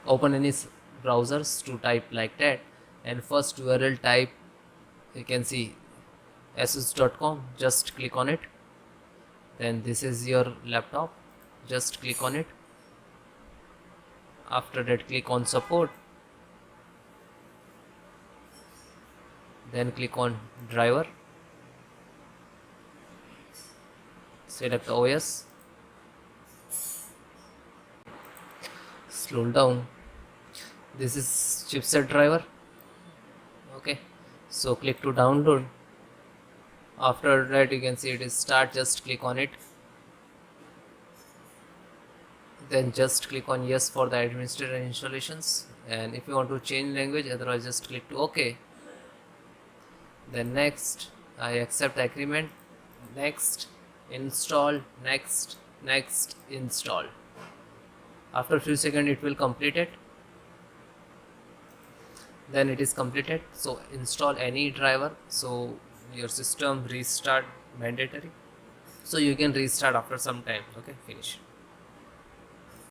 open any browsers to type like that, and first URL type, you can see asus.com, just click on it. Then this is your laptop, just click on it. After that, click on support, then click on driver, select OS, slow down. This is chipset driver. Okay, so click to download. After that, you can see it is start, just click on it. Then just click on yes for the administrator installations, and if you want to change language, otherwise just click to OK. Then next, I accept agreement, next, install, next, next, install. After a few seconds it will complete it. Then it is completed. So install any driver, so your system restart mandatory, so you can restart after some time. Okay, finish.